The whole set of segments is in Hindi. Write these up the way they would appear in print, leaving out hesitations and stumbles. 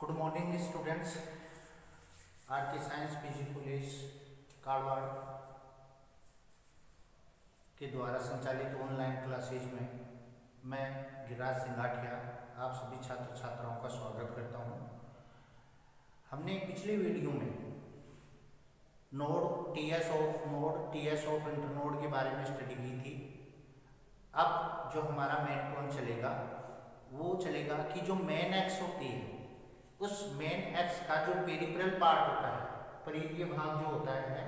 Good morning students. आर के साइंस पीजी कॉलेज कारवाड़ के द्वारा संचालित ऑनलाइन क्लासेज में मैं गिरिराज सिंघाटिया आप सभी छात्र छात्राओं का स्वागत करता हूं। हमने पिछले वीडियो में नोड टीएस ऑफ इंटरनोड के बारे में स्टडी की थी। अब जो हमारा मेन पॉइंट चलेगा वो चलेगा कि जो मेन एक्स होती है उस मेन एक्स का जो पेरिफेरल पार्ट होता है, परिधीय भाग जो होता है,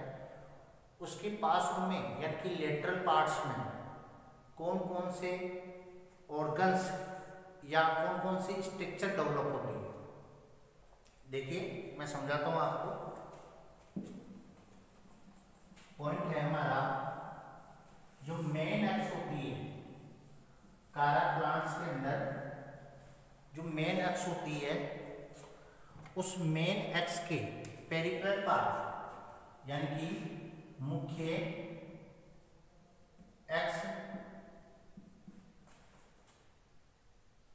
उसके पास में यानी कि लेटरल पार्ट्स में कौन कौन से ऑर्गन्स या कौन कौन से स्ट्रक्चर डेवलप होती है। देखिए मैं समझाता हूँ आपको। पॉइंट है हमारा जो मेन एक्स होती है कारा प्लांट्स के अंदर, जो मेन एक्स होती है उस मेन एक्स के पेरिफेरल पार्ट यानी कि मुख्य एक्स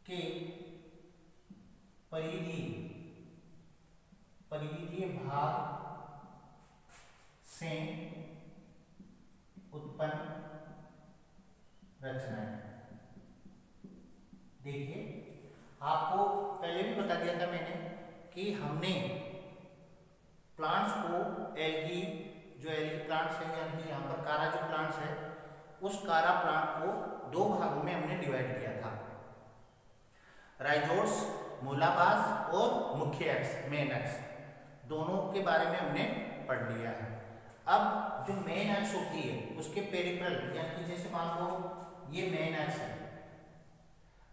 के परिधीय भाग से उत्पन्न रचनाएं। देखिए आपको पहले भी बता दिया था मैंने कि हमने प्लांट्स को एल्गी प्लांट्स है यानी कि यहाँ पर कारा जो प्लांट्स है उस कारा प्लांट को दो भागों में हमने डिवाइड किया था, राइजोड्स मूलाभास और मुख्य एक्स मेन एक्स, दोनों के बारे में हमने पढ़ लिया है। अब जो मेन एक्स होती है उसके पेरिफेरल यानी कि जैसे मान लो ये मेन एक्स है,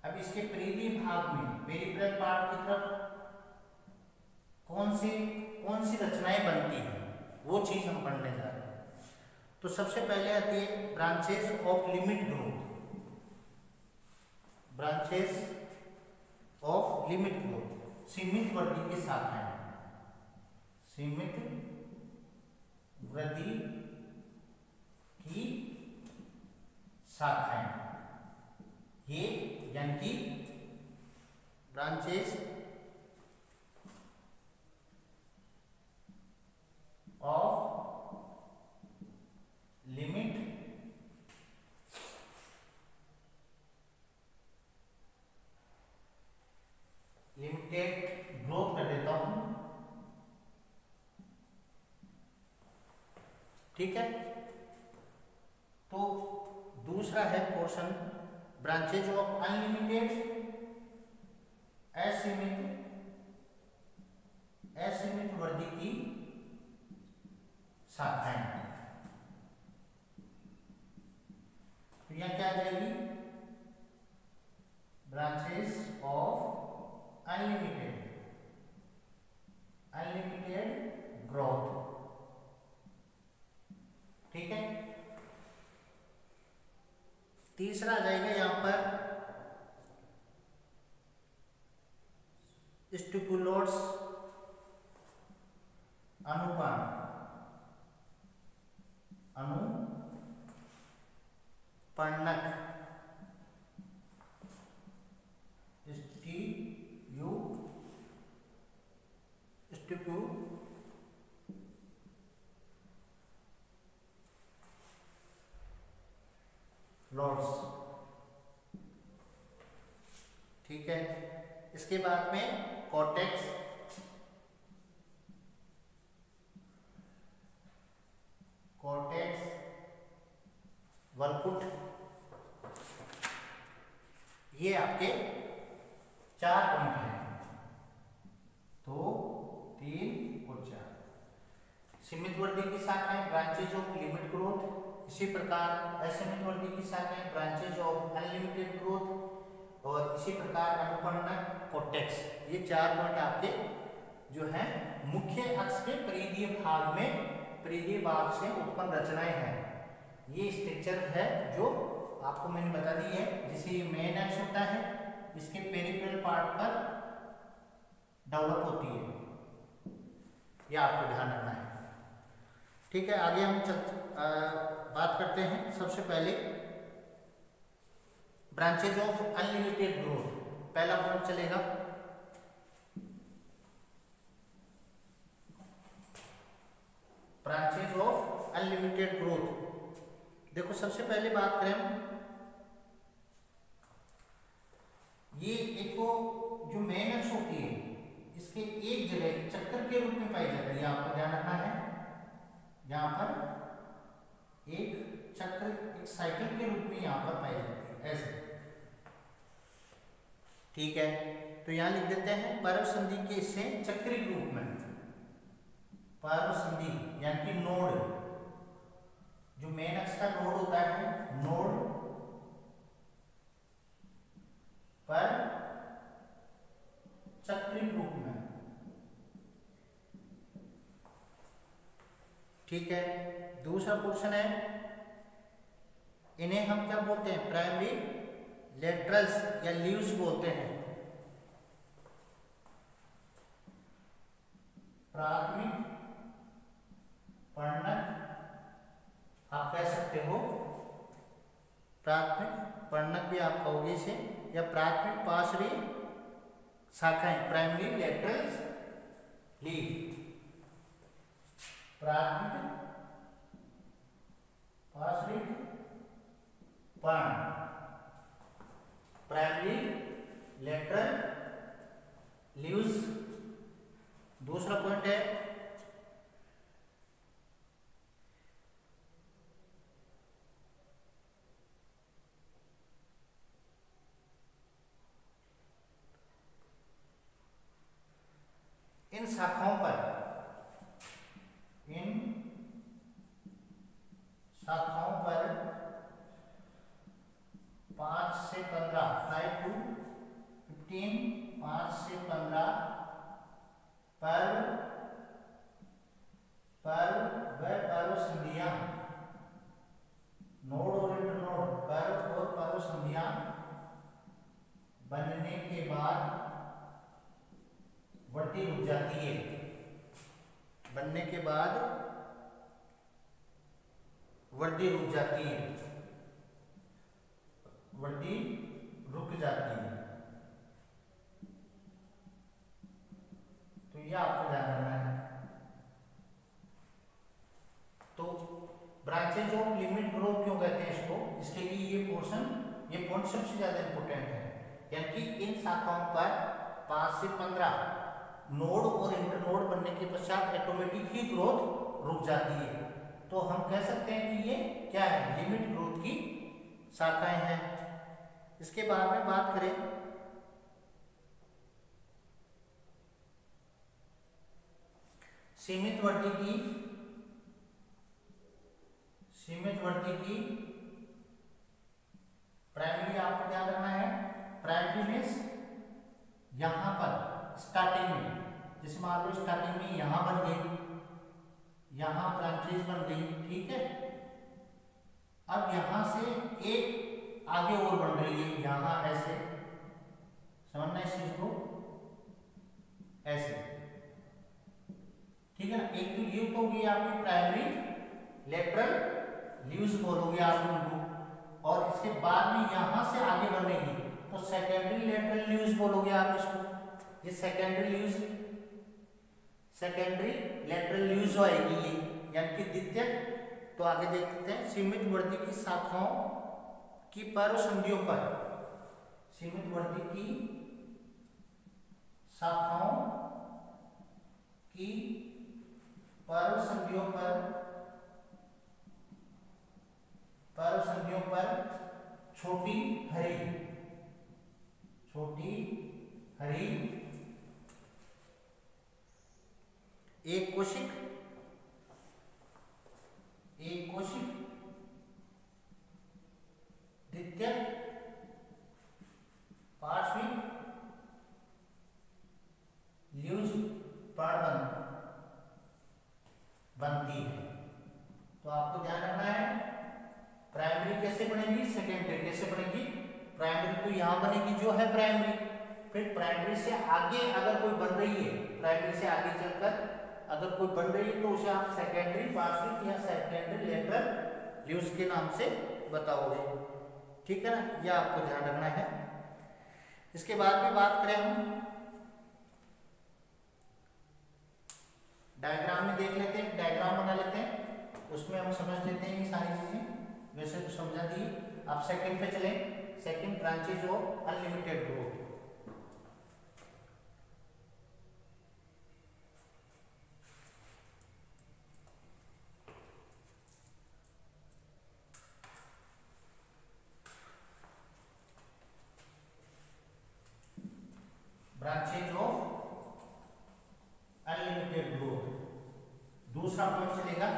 अब इसके परिधीय भाग में पेरिफेरल पार्ट की तरफ कौन सी रचनाएं बनती है वो चीज हम पढ़ने जा रहे हैं। तो सबसे पहले आती है branches of limit growth. Branches of limit growth सीमित वृद्धि की शाखाएं, सीमित वृद्धि की शाखाएं, ये यानी कि ब्रांचेस ऑफ लिमिटेड ग्रोथ कर देता हूं, ठीक है। तो दूसरा है पोर्शन ब्रांचेज ऑफ अनलिमिटेड असीमित वृद्धि की शाखाएं। तो यह क्या आ जाएगी, ब्रांचेस ऑफ अनलिमिटेड ग्रोथ, ठीक है। तीसरा आ जाएगा यहां पर स्टिपुलोट्स अनुपणक लॉर्ड्स, ठीक है। इसके बाद में कॉर्टेक्स, वलपुट, ये आपके 4 पॉइंट हैं, 2, 3 और 4। सीमित वृद्धि की शाखाएं ब्रांचेज ऑफ लिमिट ग्रोथ, इसी प्रकार असीमित वृद्धि की शाखाएं ब्रांचेज ऑफ अनलिमिटेड ग्रोथ और इसी प्रकार अनुपणक कॉर्टेक्स। ये 4 पॉइंट आपके जो है मुख्य अक्ष के परिधीय भाग से उत्पन्न रचनाएं हैं। ये स्ट्रक्चर है जो आपको मैंने बता दी है, जिसे ये मेन एक्स होता है इसके पेरिफेरल पार्ट पर डेवलप होती है, ये आपको ध्यान रखना है, ठीक है। आगे हम बात करते हैं। सबसे पहले ब्रांचेज ऑफ अनलिमिटेड ग्रोथ, पहला पॉइंट चलेगा ब्रांचेज ऑफ अनलिमिटेड ग्रोथ। देखो सबसे पहले बात करें हम, ये एक तो जो मेन अक्ष होती है इसके एक जगह चक्कर के रूप में पाई जाती है, आपको ध्यान रखना है। यहाँ पर एक चक्र, एक साइकिल के रूप में यहाँ पर पाई जाती है ऐसे, ठीक है। तो यहाँ लिख देते हैं पर्व संधि के इससे चक्री रूप में, पर्व संधि यानी कि नोड, जो मेन अक्ष का नोड होता है, नोड पर चक्री रूप में, ठीक है। दूसरा पोर्शन है, इन्हें हम क्या बोलते हैं, प्राइमरी लेटरल्स या लीव्स बोलते हैं। प्राथमिक पर्णक आप कह सकते हो, प्राथमिक पर्णक भी आप कहोगे इसे, या प्राथमिक पार्श्वी शाखाएं, प्राइमरी लेटरल्स लीव, प्राथमिक पार्श्वी पर्ण, प्राइमरी लेटरल लीव्स। दूसरा पॉइंट है, इन शाखाओं पर, इन शाखाओं पर 5 से 15, 5 to 15, 5 से 15 पर्व व पर्व संधियां, नोड और इंटरनोड, पर्व और पर्व संधियां बनने के बाद वृद्धि रुक जाती है, बनने के बाद वृद्धि रुक जाती है, वृद्धि रुक जाती है। तो ये आपको ध्यान रखना है। तो ब्रांचेज ऑफ लिमिट ग्रोथ क्यों कहते हैं इसको, इसके लिए ये पोर्शन, ये पॉइंट सबसे ज्यादा इंपोर्टेंट है। यानी कि इन शाखाओं पर 5 से 15 नोड और इंटरनोड बनने के पश्चात ऑटोमेटिक ही ग्रोथ रुक जाती है। तो हम कह सकते हैं कि ये क्या है, लिमिट ग्रोथ की शाखाएं हैं। इसके बाद में बात करें, सीमित वृद्धि की, सीमित वृद्धि की प्राइमरी आपको ध्यान रखना है। प्राइमरी मींस यहां पर स्टार्टिंग में, जैसे मान लो स्टार्टिंग में यहां बन गई, यहां ब्रांचेज बन गई, ठीक है। अब यहां से एक आगे और बन रही है, यहां ऐसे समझना इस चीज को, ऐसे, ठीक है ना। एक तो ये तो होगी आपकी प्राइमरी लेटरल लीव्स बोलोगे आप उनको, और इसके बाद में यहां से आगे बढ़ेगी तो सेकेंडरी लेटरल लीव्स बोलोगे आप इसको। ये secondary leaves, secondary lateral leaves आएगी ये, यानी कि द्वितीयक। तो आगे देखते हैं, सीमित वृद्धि की शाखाओं की पर्व संधियों पर, सीमित वृद्धि की शाखाओं की पर्व संधियों पर, पर्व संधियों पर छोटी हरी, छोटी हरी एक कोशिक, एक कोशिक द्वितीयक पार्श्विक लीव्स पर्ण बनती है। तो आपको ध्यान रखना है, प्राइमरी कैसे बनेगी, सेकेंडरी कैसे बनेगी। प्राइमरी तो यहां बनेगी जो है प्राइमरी, फिर प्राइमरी से आगे अगर कोई बन रही है, प्राइमरी से आगे चलकर अगर कोई बन रही है तो उसे आप सेकेंडरी पार्श्विक या सेकेंडरी लेटरल लीव्स के नाम से बताओगे, ठीक है ना। यह आपको ध्यान रखना है। इसके बाद में बात करें हम डायग्राम में देख लेते हैं, डायग्राम बना लेते हैं, उसमें हम समझ लेते हैं ये सारी चीजें। वैसे तो समझा दी। अब सेकंड पे चलें। Second, branches of unlimited growth. Branches of unlimited growth. दूसरा पॉइंट चलेगा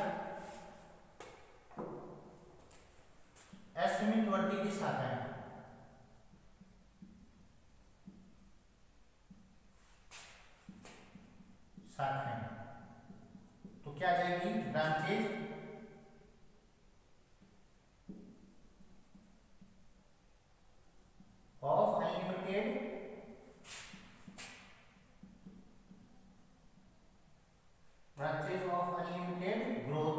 असीमित वृद्धि की शाखाएं। तो क्या आ जाएगी? Branches of unlimited growth.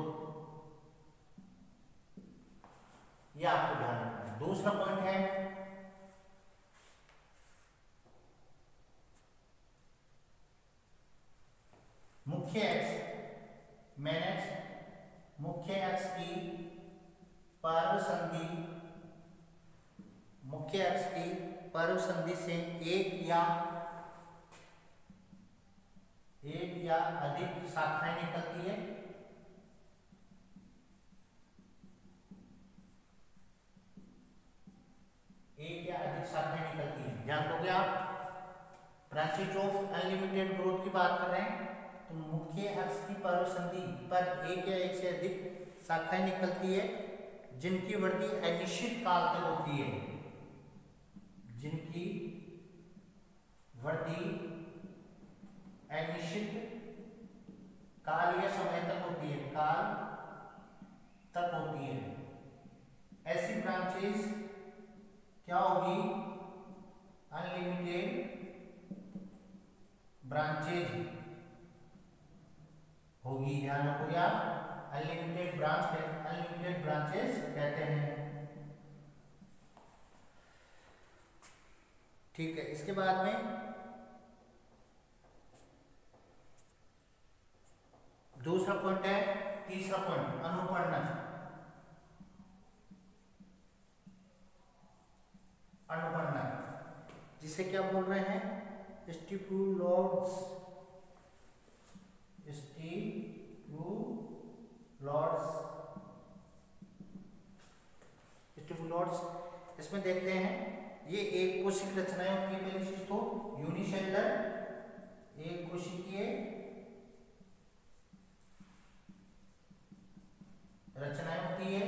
ये आपको ध्यान रखना है। दूसरा पॉइंट है मुख्य एक्स मैनेज मुख्य एक्स की पर्व संधि, मुख्य एक्स की पर्व संधि से एक या अधिक शाखाएं निकलती है। एक या अधिक शाखाएं निकलती है। ध्यान दोगे आप। ब्रांचेज ऑफ अनलिमिटेड ग्रोथ की बात कर रहे हैं तो मुख्य अक्ष की पर्व संधि पर एक या एक से अधिक शाखाएं निकलती है जिनकी वृद्धि अनिश्चित काल तक होती है। जिनकी वृद्धि अनिश्चित काल या समय तक होती है, काल तक होती है। ऐसी ब्रांचेस क्या होगी? अनलिमिटेड ब्रांचेज होगी। ध्यान रखोगे आप। अनलिमिटेड ब्रांचेस कहते हैं। ठीक है। इसके बाद में दूसरा पॉइंट है, तीसरा पॉइंट अनुपर्णन। जिसे क्या बोल रहे हैं? स्टिपुलोड्स। इसमें देखते हैं ये एक कोशिक रचनाएं होती है। पहली चीज तो यूनिसेलुलर, एक कोशिकीय रचनाएं होती है।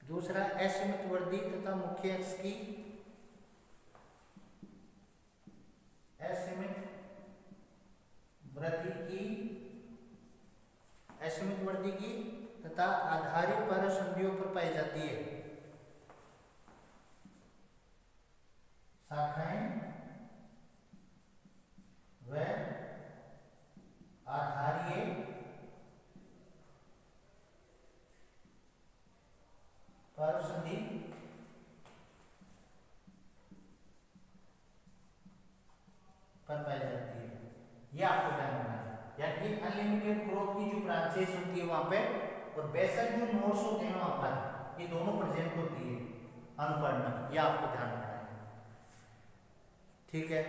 दूसरा असीमित वृद्धि तथा मुख्य अक्ष की असीमित वृद्धि की तथा आधारित पर्व संधियों पर पाई जाती है। शाखाएं व आधारीय पर्व संधि पर पाई जाती है। ये आपको ध्यान रखना है। यानी अनलिमिटेड ग्रोथ की जो ब्रांचेस होती है वहां पे और बेसल जो नोड्स होते हैं वहां पर, ये दोनों प्रेजेंट होती है अनुपर्णन। ये आपको ध्यान रखना है। ठीक है।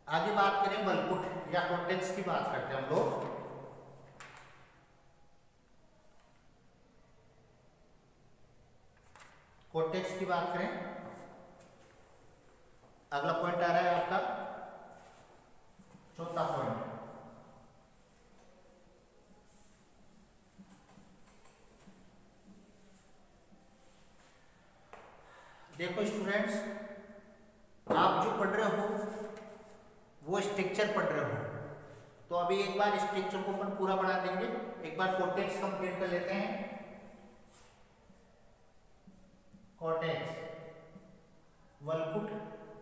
आगे बात करें बलपुट या कॉर्टेक्स की बात करते हैं हम लोग। कॉर्टेक्स की बात करें, अगला पॉइंट आ रहा है आपका चौथा पॉइंट। देखो स्टूडेंट्स, आप जो पढ़ रहे हो वो स्ट्रक्चर पढ़ रहे हो, तो अभी एक बार स्ट्रक्चर को अपन पूरा बना देंगे। एक बार कॉर्टेक्स कंप्लीट कर लेते हैं। कॉर्टेक्स, वलपुट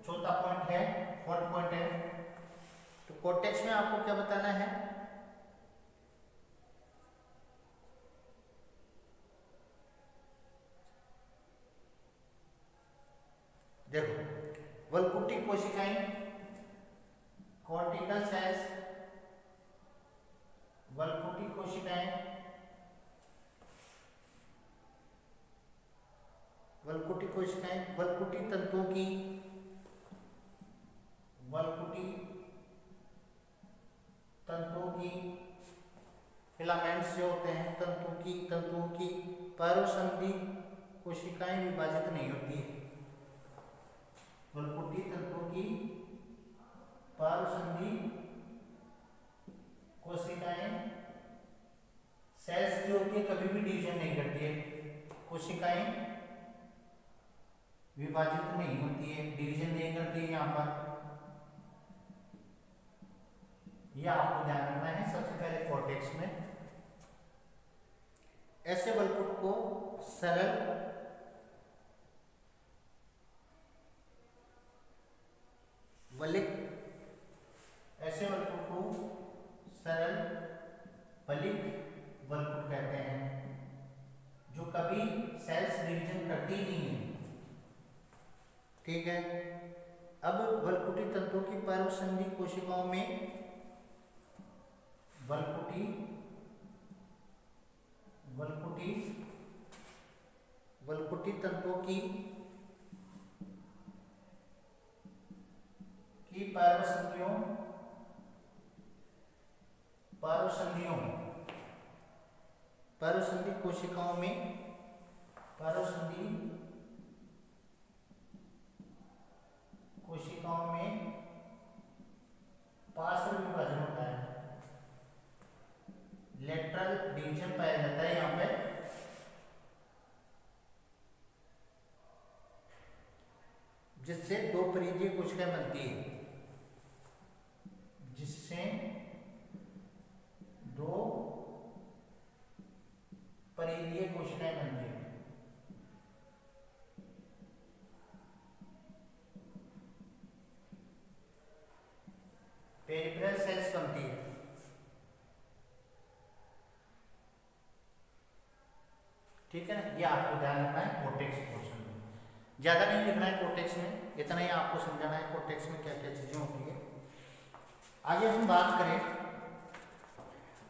चौथा पॉइंट है, फोर्थ पॉइंट है। तो कॉर्टेक्स में आपको क्या बताना है? देखो, वलपुटी कोशिकाएं, कॉर्टिकल सेल्स वलकुटी कोशिकाएं, वलकुटी कोशिकाएं वलकुटी तंतुओं की, वलकुटी तंतुओं की फिलामेंट्स जो होते हैं तंतुओं की पारोसंधि कोशिकाएं विभाजित नहीं होती है। वलकुटी तंतुओं की पारोसंधि कोशिकाएं सेल्स जो होती है कभी भी डिवीजन नहीं करती है, कोशिकाएं विभाजित नहीं होती है, डिवीजन नहीं करती है। यहाँ पर यह आपको ध्यान रखना है। सबसे पहले कॉर्टेक्स में ऐसे वलकुट को सरल वलिक, ऐसे वलकुट को सरल वलिक वलकुट कहते हैं, जो कभी सेल्स डिवीजन करती ही नहीं है। ठीक है। अब वलकुटी तंतुओं की पारोसंधि कोशिकाओं में वलकुटी तंतुओं की पारोसंधि कोशिकाओं में पार्श्व विभाजन होता है, लेटरल डिवीजन पाया जाता है। यहाँ पे जिससे दो परिधीय कोशिकाएं बनती है, जिससे दो परिधीय कोशिकाएं बनती है। पेरिफेरल सेल्स बनती है। ठीक है ना, ये आपको ध्यान रखना है कोर्टेक्स पोर्शन में। ज्यादा नहीं लिखना है कोर्टेक्स में, इतना ही आपको समझाना है कोर्टेक्स में क्या क्या चीजें होती है। आगे हम बात करें,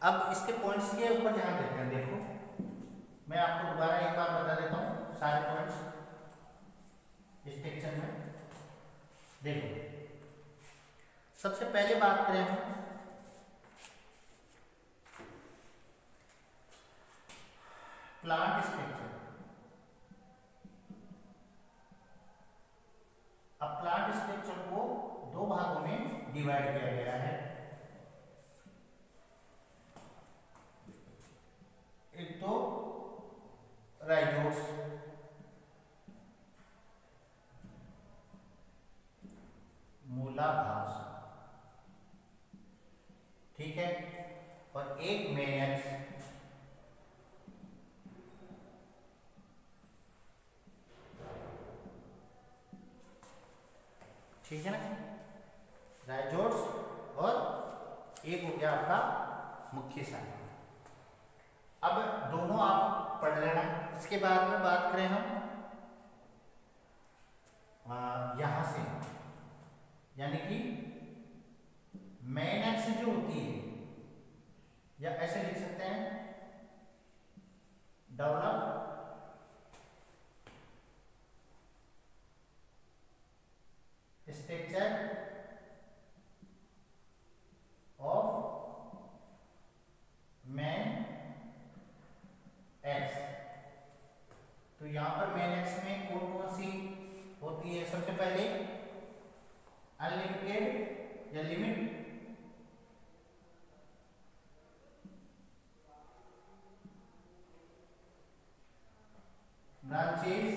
अब इसके पॉइंट्स के ऊपर ध्यान देते हैं। देखो मैं आपको दोबारा एक बार बता देता हूँ सारे पॉइंट्स स्ट्रक्चर में। देखो सबसे पहले बात करें हम प्लांट स्ट्रक्चर। अब प्लांट स्ट्रक्चर को दो भागों में डिवाइड किया गया है। एक तो राइजोम्स, मूलाधार, ठीक है, और एक मेनक्स, ठीक है ना, राइजोट्स और एक हो गया आपका मुख्य शाखा। अब दोनों आप पढ़ लेना। इसके बाद में बात करें हम यहां से, यानी कि मेन एक्स जो होती है, या ऐसे लिख सकते हैं develop structure of main x. तो यहां पर मेन एक्स में कौन कौन सी होती है? सबसे पहले अनलिमिटेड या limit, branches,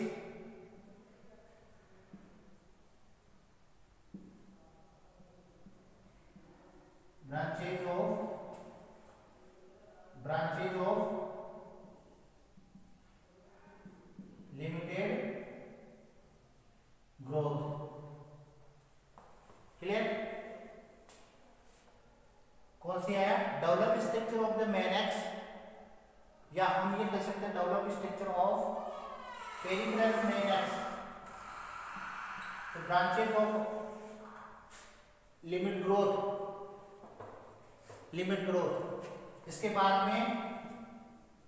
branches of limited growth। Clear? कौन सी आया? Develop structure of the main x, या हम ये कह सकते हैं develop structure of peripheral main x. तो ब्रांचेस ऑफ लिमिट ग्रोथ इसके बाद में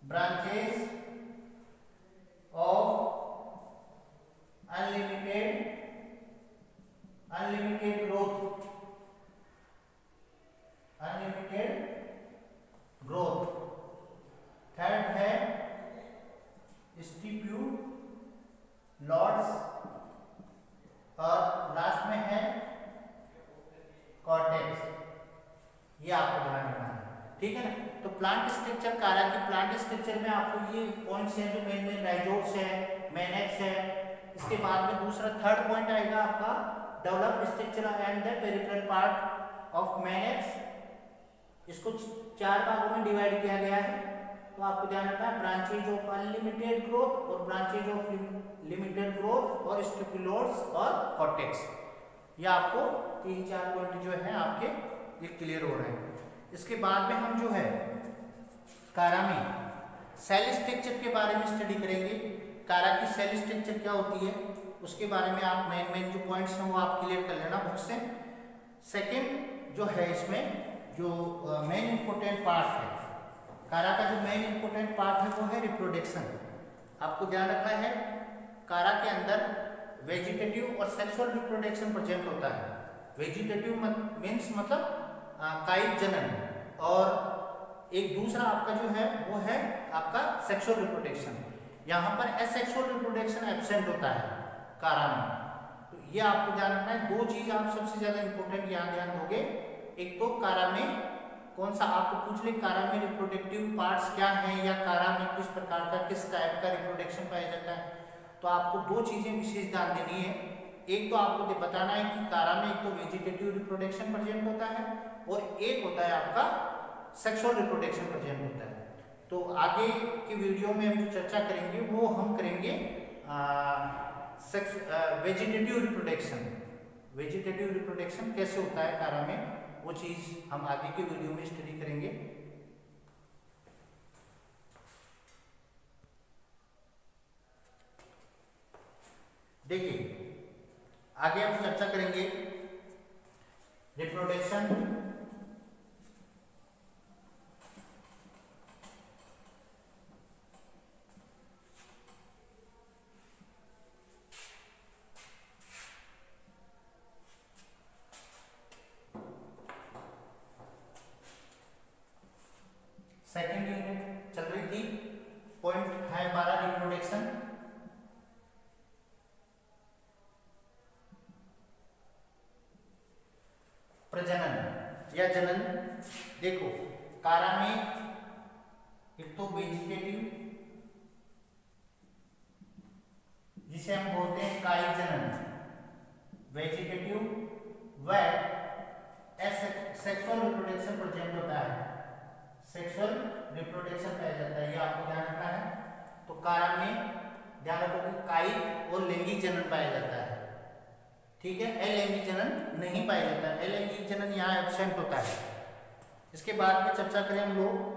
branches of unlimited growth. Third है स्टिप्यूलॉट्स और लास्ट में है कॉर्टेक्स। ये आपको ध्यान रखना है, ठीक है ना। तो प्लांट स्ट्रक्चर कारा की प्लांट स्ट्रक्चर में आपको ये पॉइंट्स हैं जो मेन राइजोट्स है, मेनेक्स है। इसके बाद में दूसरा थर्ड पॉइंट आएगा आपका develop structure and the peripheral part of मेनेक्स। इसको 4 भागों में डिवाइड किया गया है, तो आपको ध्यान रखना है ब्रांचेज ऑफ अनलिमिटेड ग्रोथ और ब्रांचेज ऑफ लिमिटेड ग्रोथ और स्टिपुलोट्स और कॉर्टेक्स। ये आपको 3-4 पॉइंट जो है आपके ये क्लियर हो रहे हैं। इसके बाद में हम जो है कारा में सेल स्ट्रक्चर के बारे में स्टडी करेंगे। कारा की सेल स्ट्रक्चर क्या होती है उसके बारे में आप मेन जो पॉइंट्स हैं वो आप क्लियर कर लेना बुक से। सेकंड जो है इसमें जो मेन इंपॉर्टेंट पार्ट है कारा का, जो मेन इंपॉर्टेंट पार्ट है वो है रिप्रोडक्शन। आपको ध्यान रखना है कारा के अंदर वेजिटेटिव और सेक्सुअल रिप्रोडक्शन प्रेजेंट होता है। वेजिटेटिव मीन्स मतलब कायिक जनन, और एक दूसरा आपका जो है वो है आपका सेक्सुअल रिप्रोडक्शन। यहाँ पर एसेक्सुअल रिप्रोडक्शन एब्सेंट होता है कारा में। तो ये आपको ध्यान रखना है। 2 चीज आप सबसे ज्यादा इंपॉर्टेंट यहाँ ध्यान दोगे। एक तो कारा में कौन सा आपको पूछ ले कारा में रिप्रोडक्टिव पार्ट्स क्या हैं, या कारा में किस प्रकार का किस टाइप का रिप्रोडक्शन पाया जाता है। तो आपको 2 चीजें विशेष ध्यान देनी है। एक तो आपको बताना है कि कारा में एक तो वेजिटेटिव रिप्रोडक्शन प्रेजेंट होता है और एक होता है आपका सेक्सुअल रिप्रोडक्शन प्रेजेंट होता है। तो आगे की वीडियो में हम जो चर्चा करेंगे वो हम करेंगे वेजिटेटिव रिप्रोडक्शन कैसे होता है कारा में, वो चीज हम आगे की वीडियो में स्टडी करेंगे। देखिए आगे हम चर्चा करेंगे रिप्रोडक्शन सेकेंड यूनिट चल रही थी। पॉइंट है 12 रिप्रोडक्शन। प्रजनन या जनन। देखो कारा में एक तो वेजिटेटिव जिसे हम बोलते हैं कायिक जनन, वेजिटेटिव व सेक्सुअल रिप्रोडक्शन प्रेजेंट होता है। सेक्सुअल रिप्रोडक्शन पाया जाता है, ये आपको ध्यान रखना है। तो कारा में ध्यान रखो कि कायिक और लैंगिक जनन पाया जाता है, ठीक है। अलैंगिक जनन नहीं पाया जाता है, अलैंगिक जनन यहाँ एब्सेंट होता है। इसके बाद में चर्चा करें हम लोग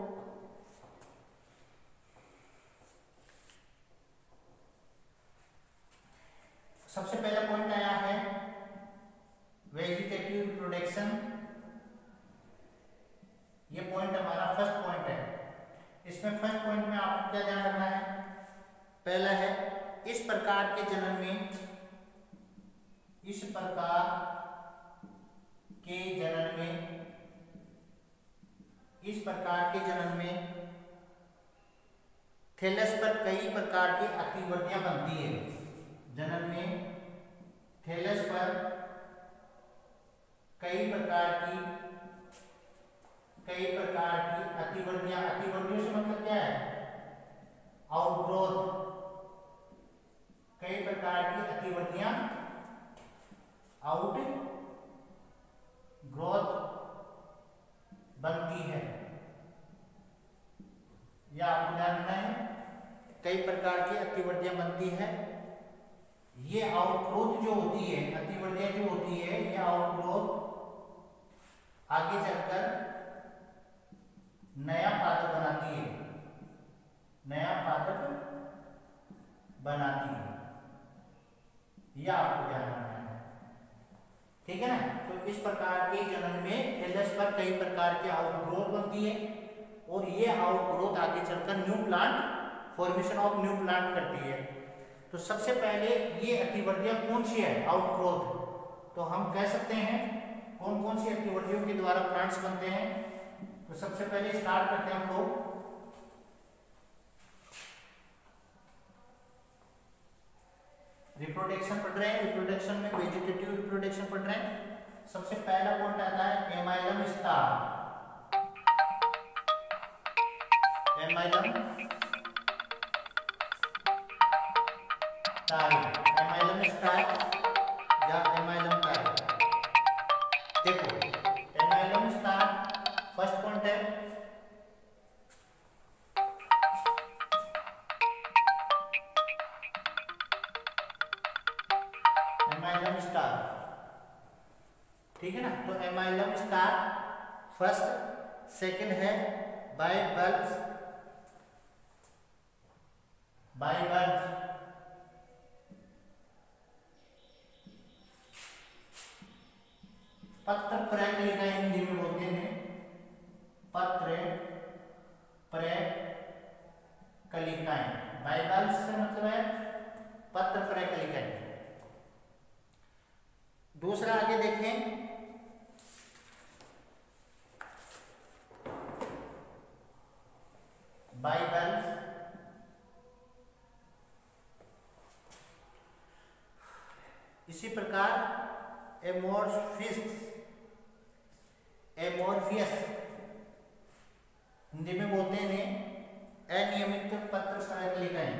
सबसे पहला पॉइंट आया है वेजिटेटिव रिप्रोडक्शन। ये पॉइंट हमारा फर्स्ट पॉइंट है। इसमें फर्स्ट पॉइंट में आपको क्या ध्यान रखना है, पहला है इस प्रकार के जनन में थैलस पर कई प्रकार की अतिवर्तियां बनती है। जनन में थैलस पर कई प्रकार की अतिवर्तियां से मतलब क्या है, आउटग्रोथ। कई प्रकार की अतिवर्तियां आउटग्रोथ बनती है, या आपको ध्यान रखना है कई प्रकार की अतिवर्तियां बनती है। ये आउटग्रोथ जो होती है, अतिवर्तियां जो होती है, ये आउटग्रोथ आगे चलकर नया पादप बनाती है, यह आपको ध्यान रखना है, ठीक है ना। तो इस प्रकार के जनन में थैलस पर कई प्रकार के आउटग्रोथ बनती है और ये आउटग्रोथ आगे चलकर new plant formation of new plant करती है। तो सबसे पहले ये अतिवर्धियां कौन सी है आउटग्रोथ, तो हम कह सकते हैं कौन कौन सी अतिवर्धियों के द्वारा प्लांट्स बनते हैं। तो सबसे पहले स्टार्ट करते हैं हम लोग रिप्रोडक्शन पढ़ रहे हैं, रिप्रोडक्शन में वेजिटेटिव रिप्रोडक्शन पढ़ रहे हैं। सबसे पहला पॉइंट आता है एमाइलम स्टार, एमाइलम तारे, एमाइलम स्टार या एमाइलम तारे। देखो एमाइलम स्टार फर्स्ट पॉइंट है, एमाइलम स्टार, ठीक है ना। तो एमाइलम स्टार फर्स्ट, सेकंड है बाइबल्ब्स, बाइबल्ब्स, पत्र प्रकलिका हिंदी में बोलते हैं, पत्र प्रकलिकाएं, बाइबल्स से मतलब है पत्र प्रकलिकाएं। दूसरा आगे देखें बाइबल्स, इसी प्रकार एमोर्फियस हिंदी में बोलते हैं अनियमित पत्र प्रकलिकाएं,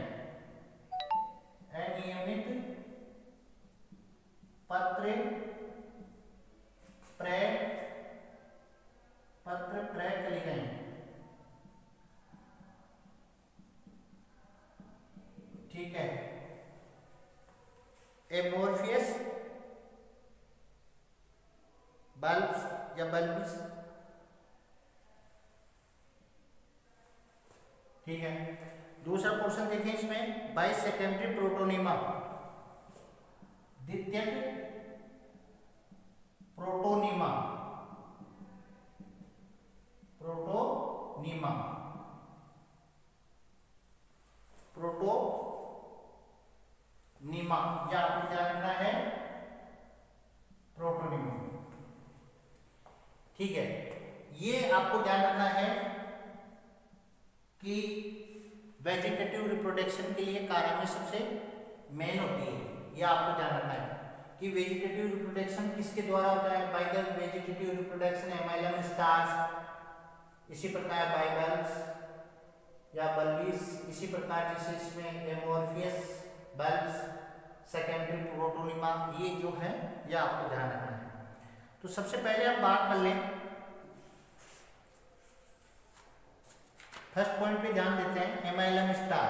अनियमित पत्र प्रकलिकाएं, ठीक है। एमोर्फियस बल्ब्स या बल्बिस, ठीक है। दूसरा पोर्शन देखें इसमें बाई सेकेंडरी प्रोटोनिमा, द्वितीयक प्रोटोनिमा, प्रोटोनिमा, प्रोटोनिमा, या आपको क्या करना है प्रोटोनिमा, ठीक है। ये आपको ध्यान रखना है कि वेजिटेटिव रिप्रोडक्शन के लिए कारा में सबसे मेन होती है, ये आपको ध्यान रखना है कि वेजिटेटिव रिप्रोडक्शन किसके द्वारा होता है, by the vegetative reproduction amylum stars, इसी प्रकार बाइबल्ब्स या बल्बिस, इसी प्रकार जैसे इसमें एमोर्फियस बल्ब्स, सेकेंडरी प्रोटोनिमा, ये जो है ये आपको ध्यान रखना है। तो सबसे पहले हम बात कर लें, फर्स्ट पॉइंट पे ध्यान देते हैं एमाइलम स्टार।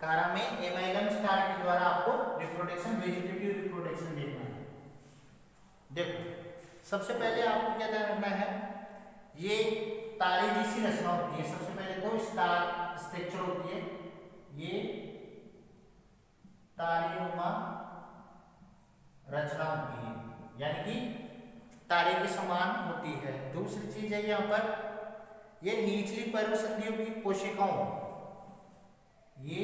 कारा में एमाइलम स्टार के द्वारा आपको रिप्रोडक्शन, वेजिटेटिव रिप्रोडक्शन देखना है। देखो सबसे पहले आपको क्या ध्यान रखना है, ये तारे जैसी रचना होती है। सबसे पहले तो स्टार स्ट्रक्चर होती है, ये तारेनुमा रचना होती है, यानी कि तारे के समान होती है। दूसरी चीज है यहाँ पर ये निचली पर्वसंधियों की कोशिकाओं, ये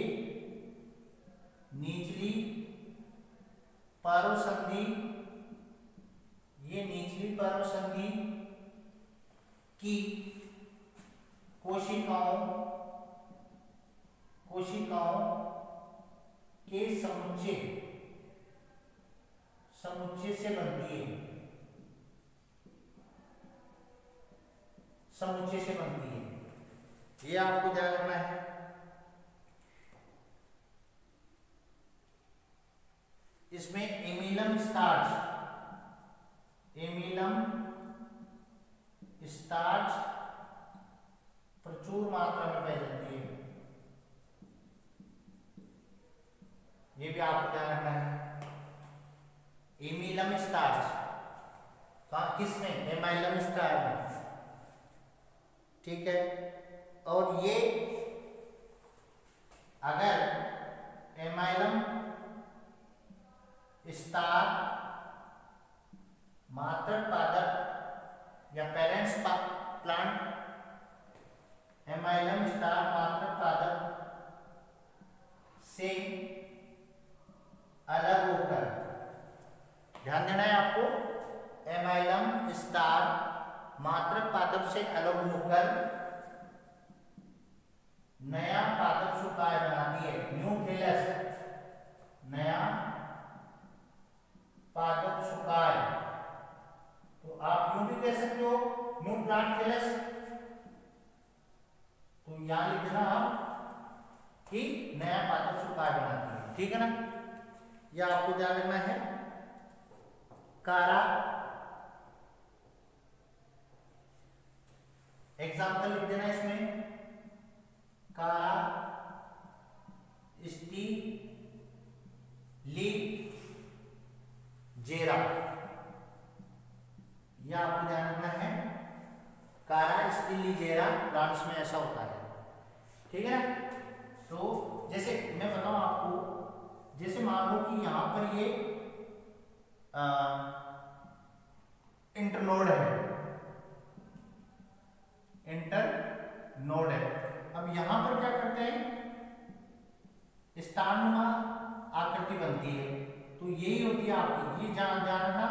निचली पर्वसंधि, ये निचली पर्वसंधि की कोशिकाओं के समुच्चय से बनती है, समुच्चय से बनती है, ये आपको ध्यान रखना है। इसमें एमिलम स्टार्च, एमिलम स्टार्च प्रचुर मात्रा में पाई जाती है, ये भी आपको ध्यान रखना है। एमिलम स्टार्च किसमें, एमाइलम स्टार में, ठीक है। और ये अगर एमाइलम स्टार अलग होकर नया पादप सुकाय बनाती है। न्यू थैलस नया पादप सुकाय, तो आप यूं भी कह सकते हो न्यू प्लांट थैलस। तो यहां लिखना आप कि नया पादप सुकाय बनाती है, ठीक है ना। यह आपको ध्यान रखना है। कारा एग्जाम्पल लिख देना इसमें, कारा स्टी ली जेरा, यह आपको ध्यान रखना है। कारा स्टी ली जेरा प्लांट्स में ऐसा होता है, ठीक है। तो जैसे मैं बताऊं आपको, जैसे मान लो कि यहां पर ये इंटरनोड है, इंटरनोड है। अब यहां पर क्या करते हैं, स्टारनुमा आकृति बनती है। तो यही होती है आपकी, ये ध्यान रखना,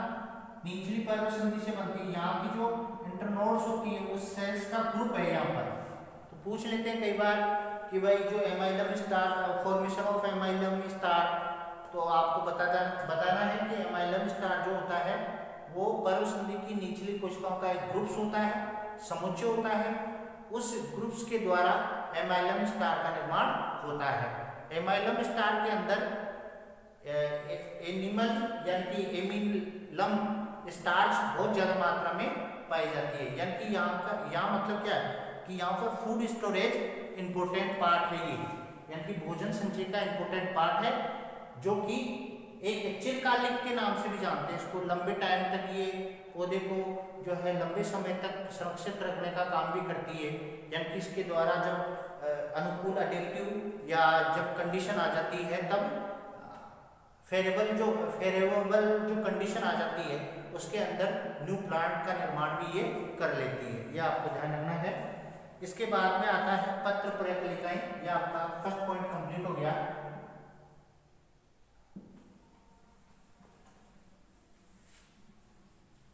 निचली पर्व संधि से बनती है। यहाँ की जो इंटरनोड्स होती है उस सेल्स का ग्रुप है यहाँ पर। तो पूछ लेते हैं कई बार कि भाई जो amylum star, formation of amylum star, तो आपको बताना है कि एमाइलम स्टार जो होता है वो पर्व संधि की निचली कोशिकाओं का एक ग्रुप्स होता है, समुच्चय होता है। उस ग्रुप्स के द्वारा एमाइलम स्टार का निर्माण होता है। एमाइलम स्टार के अंदर एनिमल यानी कि एमिलम स्टार्च बहुत ज्यादा मात्रा में पाई जाती है। यानी कि यहाँ मतलब क्या है कि यहाँ पर फूड स्टोरेज इंपोर्टेंट पार्ट है ये, यानी कि भोजन संचय का इंपोर्टेंट पार्ट है, जो कि एक चिरकालिक के नाम से भी जानते हैं इसको। लंबे टाइम तक ये पौधे को जो है लंबे समय तक सुरक्षित रखने का काम भी करती है। यानी कि इसके द्वारा जब अनुकूल एडिक्टिव या जब कंडीशन आ जाती है, तब फेरेबल जो कंडीशन आ जाती है उसके अंदर न्यू प्लांट का निर्माण भी ये कर लेती है। यह आपको ध्यान रखना है। इसके बाद में आता है पत्र प्रकलिकाएं। यह आपका फर्स्ट पॉइंट कंप्लीट हो गया।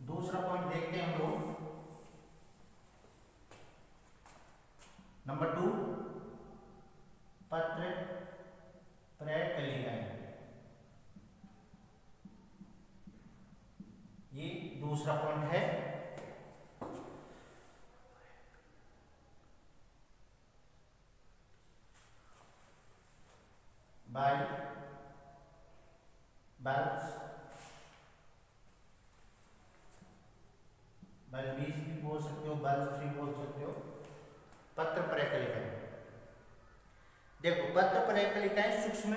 दूसरा पॉइंट देखते हैं हम लोग, नंबर 2 पत्र प्रकलिकाएं। ये दूसरा पॉइंट है। बाय बल्ब्स, बल्बीज भी बोल सकते हो, बल्ब्स भी बोल सकते हो। पत्र प्रकलिकाएं, देखो पत्र प्रकलिकाएं सूक्ष्म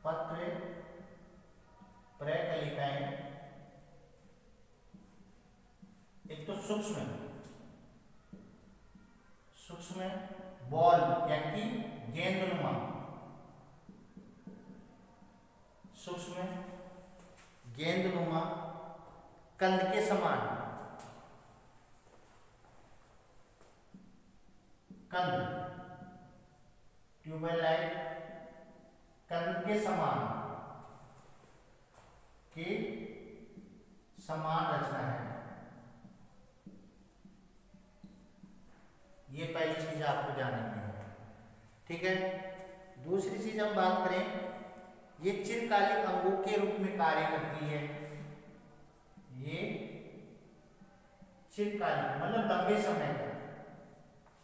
पत्र प्रकलिकाएं, एक तो सूक्ष्म बॉल यानी कि गेंदनुमा, सूक्ष्म गेंदनुमा कंद के समान, कंद ट्यूबवेल लाइक कंद के समान रचना है। ये पहली चीज आपको ध्यान रखनी है, ठीक है। दूसरी चीज हम बात करें, ये चिरकालिक अंगों के रूप में कार्य करती है। ये चिरकालिक मतलब लंबे समय तक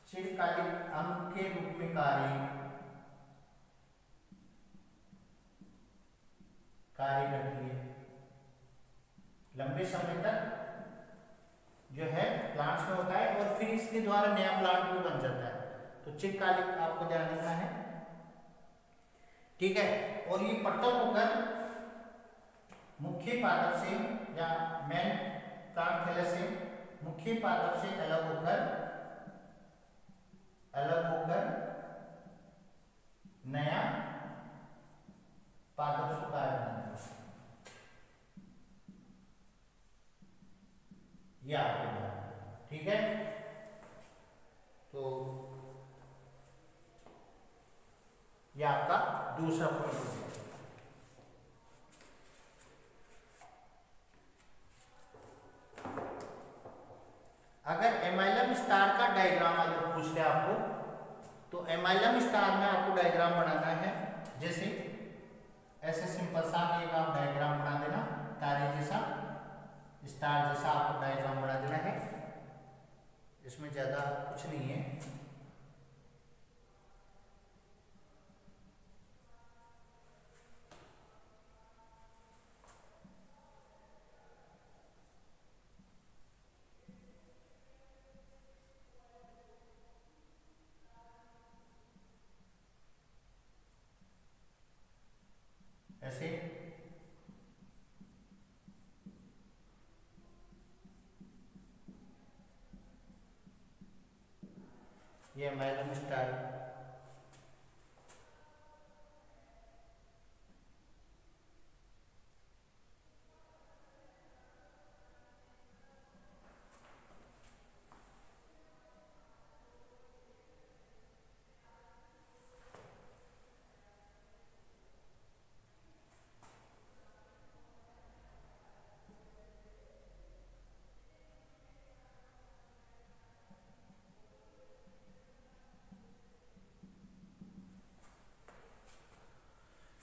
चिरकालिक अंग के रूप में कार्य करती है। लंबे समय तक जो है प्लांट्स में होता है और फिर इसके द्वारा नया प्लांट भी बन जाता है। तो चिरकालिक आपको ध्यान रखना है, ठीक है। और ये पट्टल होकर मुख्य पादप से या मेन प्लांट थैलस से मुख्य पादप से अलग होकर नया पादप सुकाय बनाता है। ये आपको ध्यान रखना है, ठीक है। तो ये आपका दूसरा पॉइंट हो गया। एमाइलम स्टार में आपको डायग्राम बनाना है, जैसे ऐसे सिंपल सा एक आप डायग्राम बना देना, तारे जैसा, स्टार जैसा आपको डायग्राम बना देना है। इसमें ज्यादा कुछ नहीं है। ऐसे ये एमाइलम स्टार,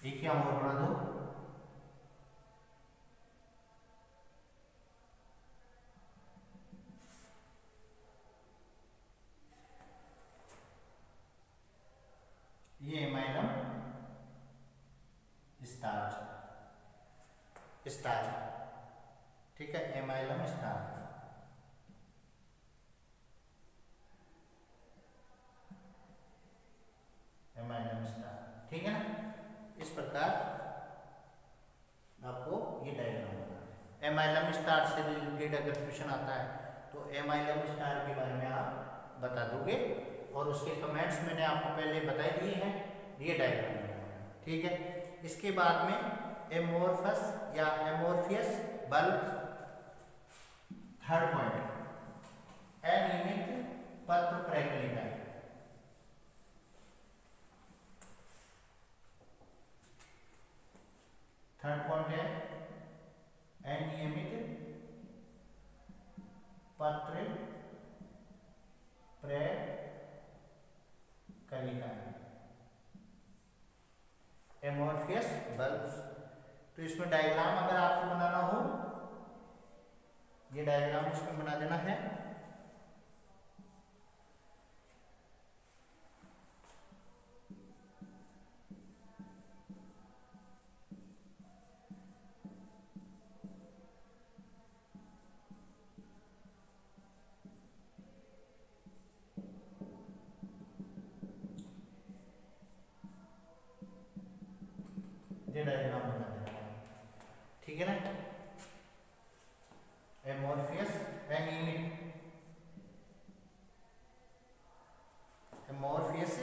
एक क्या और बना दो, ये एमाइलम स्टार, स्टार, ठीक है, एमाइलम स्टार। एमाइलम स्टार, ठीक है ना। इस प्रकार आपको ये डायग्राम होगा। एमाइलम स्टार से रिलेटेड अगर क्वेश्चन आता है तो एमाइलम स्टार के बारे में आप बता दोगे, और उसके कमेंट्स मैंने आपको पहले बता दिए हैं। ये डायग्राम होगा, ठीक है। इसके बाद में एमोर्फस या एमोर्फियस बल्ब, थर्ड पॉइंट, अनियमित पत्र प्रैक्लिका। थर्ड पॉइंट है अनियमित पत्र प्रैक्लिका, एमोर्फियस बल्ब्स। तो इसमें डायग्राम अगर आपको बनाना हो, ये डायग्राम इसमें बना देना है। ये डायग्राम बना देना है, ठीक है ना। एमोर्फियस अनियमित, एमोर्फियस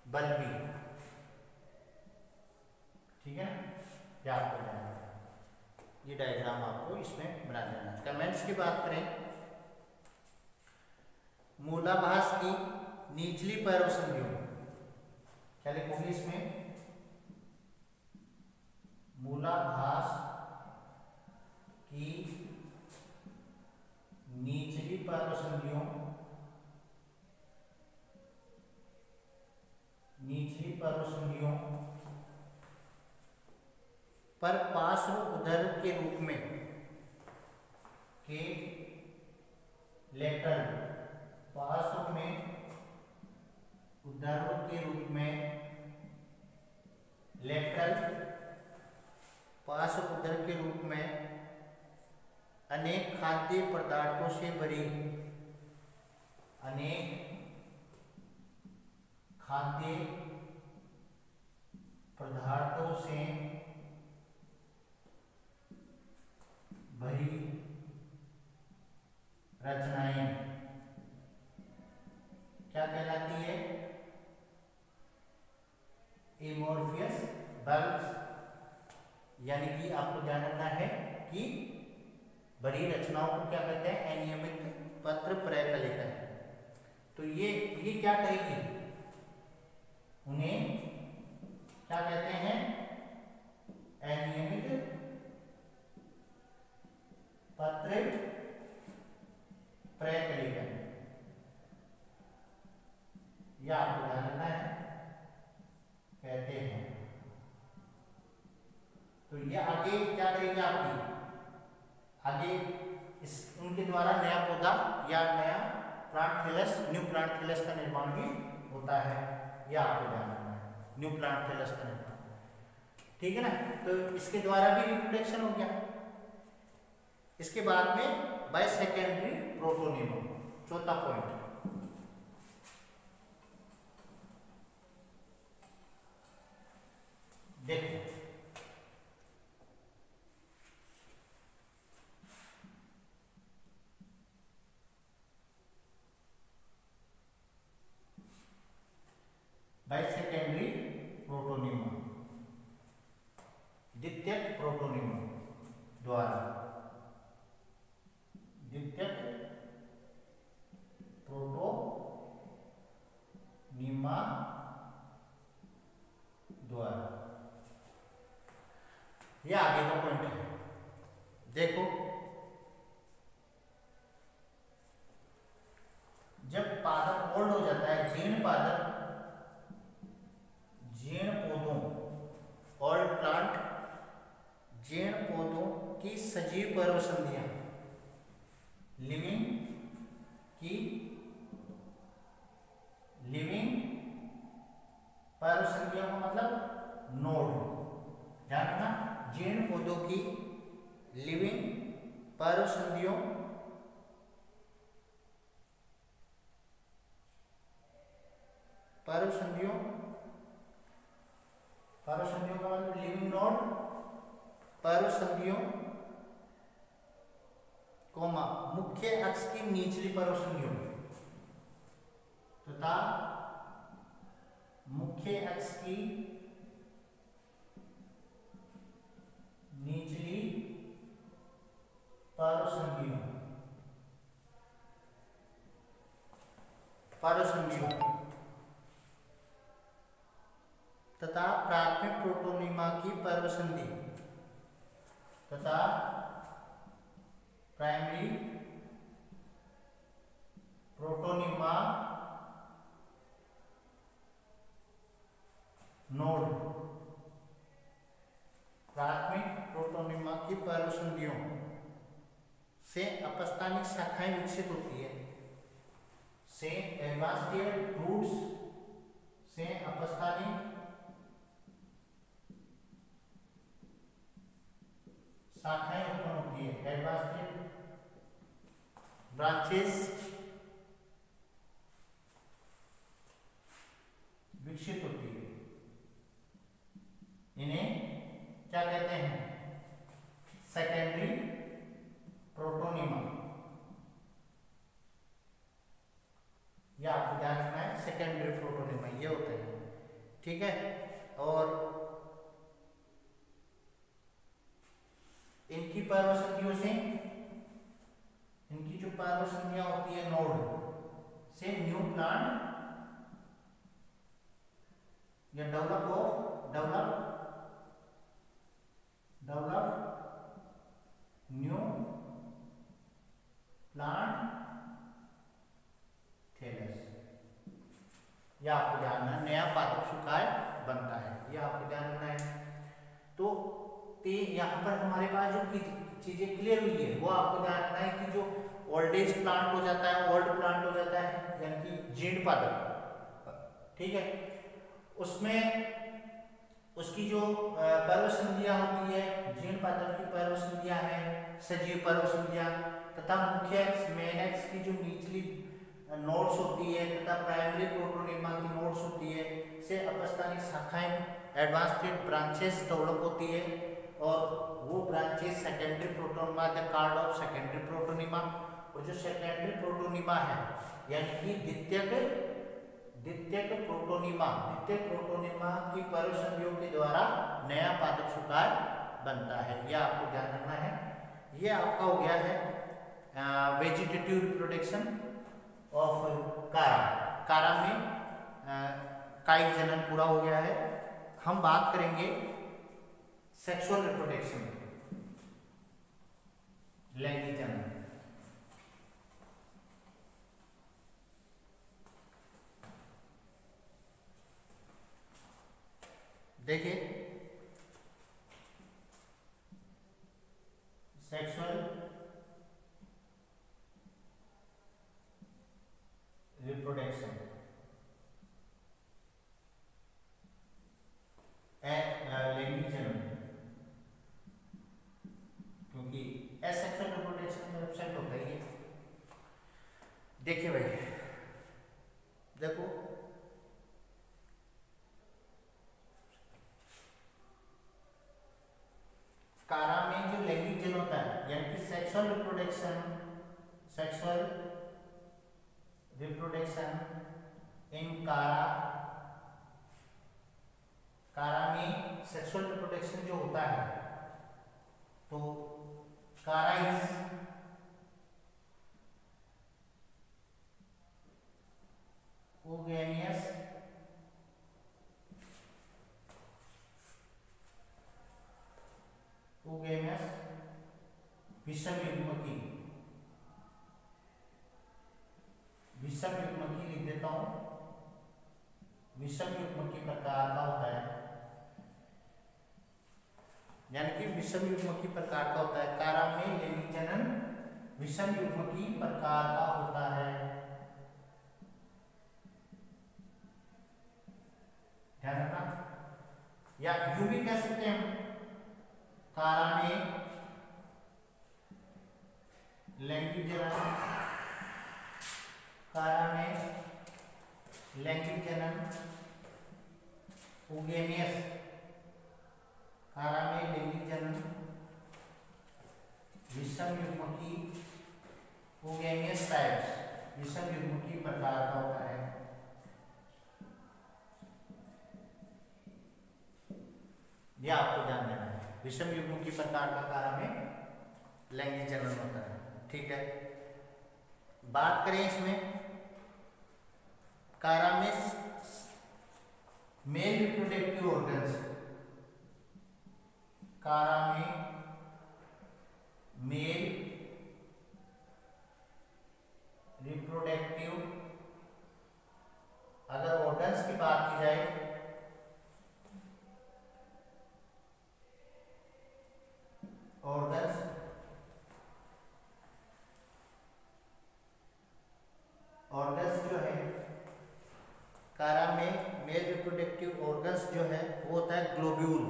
बल्बी, ठीक है ना। ये आपको बनाना है, ये डायग्राम आपको इसमें बना देना है। कमेंट्स की बात करें, मूलाभास की निचली पैरव संधियों, क्या लिखोगे इसमें, मूलाभास की निचली पैरव संधियों, निचली पैरव संधियों पर पार्श्व उदर के रूप में, के लेटर, पार्श्व में उदर के रूप में, लेटरल पार्श्व उदर के रूप में अनेक खाद्य पदार्थों से भरी, अनेक खाद्य पदार्थों से भरी रचनाएं क्या कहलाती है, एमोर्फियस बल्ब्स। यानी कि आपको ध्यान रखना है कि बड़ी रचनाओं को क्या कहते हैं, अनियमित पत्र प्रैक्लिका है। तो ये क्या करेगी, उन्हें क्या कहते हैं? अनियमित पत्र प्रकलीकरण। यह आपको ध्यान रखना है, कहते हैं। तो ये आगे क्या करेंगे? आपकी आगे इस उनके द्वारा नया पौधा या नया plant thallus, new plant thallus का निर्माण भी होता है। यह आपको ध्यान रखना है, न्यू प्लांट थैलस का निर्माण। ठीक है ना? तो इसके द्वारा भी रिप्रोडक्शन हो गया। इसके बाद में बाय सेकेंडरी प्रोटोनिमा, चौथा पॉइंट। देखो बाय सेकेंडरी प्रोटोनिमा, द्वितीयक प्रोटोनिमा द्वारा, द्वितीयक प्रोटोनिमा द्वारा। यह आगे का पॉइंट है। देखो जब पादप ओल्ड हो जाता है, जीर्ण पादप, जीर्ण पौधों, ओल्ड प्लांट, जीर्ण पौधों की सजीव पर्व संधियां, लिविंग की लिविंग पर्व संधियों का मतलब नोड, ध्यान रखना। जीर्ण पौधों की लिविंग पर्व संधियों, पर्व संधियों, पर्व संधियों का मतलब लिविंग नोड, पर्व संधियों कोमा मुख्य अक्ष की निचली पर्व संधियों तथा मुख्य अक्ष की निचली पर्व संधियों, पर्व संधियों तथा प्राथमिक प्रोटोनिमा की पर्व संधि तथा प्राइमरी प्रोटोनिमा नोड, प्राथमिक प्रोटोनिमा की पर्व संधियों से अपस्थानिक शाखाएं विकसित होती है, से एडवांस्ड रूट्स से अपस्थानिक शाखाएं उत्पन्न होती है, एडवांस्ड ब्रांचेस विकसित होती है। इन्हें क्या कहते हैं? Secondary protonema. यह आपको ध्यान रखना है, सेकेंडरी प्रोटोनिमा ये होते हैं। ठीक है? और इनकी पर्व संधियों से, इनकी जो पर्व संधियां होती है नोड से न्यू प्लांट या डेवलप न्यू प्लांट थैलस। यह आपको ध्यान रखना है, नया पादप सुखाय बनता है। यह आपको ध्यान रखना है। तो यहाँ पर हमारे पास जो चीजें क्लियर हुई है वो आपको ध्यान रखना है कि जो ओल्ड एज प्लांट हो जाता है, ओल्ड प्लांट हो जाता है, यानी कि जीर्ण पादप, ठीक है, उसमें उसकी जो पर्व संधियां होती है, जीर्ण पादप की पर्व संधियां हैं, सजीव पर्व संधियां तथा मुख्य मेन एक्स की जो निचली नोड्स होती है तथा प्राइमरी प्रोटोनिमा की नोड्स होती है, से अपस्थानिक शाखाएं एडवांस्ड ब्रांचेस डेवलप होती है और वो branches secondary protonema the card of secondary protonema. और जो सेकेंडरी प्रोटोनिमा है यानी कि द्वितीयक प्रोटोनिमा की पर्व संधियों के द्वारा नया पादप सुखाय बनता है। यह आपको ध्यान रखना है। यह आपका हो गया है वेजिटेटिव रिप्रोडक्शन ऑफ कारा। कारा में कायिक जनन पूरा हो गया है। हम बात करेंगे सेक्सुअल रिप्रोडक्शन, लैंगिक जनन। देखिए, सेक्सुअल रिप्रोडक्शन लैंगिक जनन, क्योंकि एसेक्सुअल रिप्रोडक्शन में एब्सेंट होता है ये। देखिए भाई, देखो कारा में जो लैंगिक जनन होता है, यानी कि सेक्सुअल रिप्रोडक्शन इन कारा में सेक्सुअल रिप्रोडक्शन जो होता है, तो कारा इज oogamous विषम युग्मकी लिख देता हूं। विषम युग्मकी प्रकार का होता है, यानी कि विषम युग्मकी प्रकार का होता है। कारा में लैंगिक जनन विषम युग्मकी प्रकार का होता है। ध्यान रखना, या यूं भी कह सकते हैं हम, कारा में लैंगिक जनन oogamous, कारा में लैंगिक जनन विषम युग्मकी oogamous टाइप्स, विषम युग्मकी प्रकार का होता है। यह आपको ध्यान देना है, विषम युग्मकी प्रकार का कारा में लैंगिक जनन होता है। ठीक है, बात करें इसमें कारा में मेल रिप्रोडक्टिव ऑर्गन्स, कारा में मेल रिप्रोडक्टिव अगर ऑर्गन्स की बात की जाए, ऑर्गन्स जो है कारा में मेल रिप्रोडक्टिव ऑर्गन्स जो है वो होता है ग्लोब्यूल।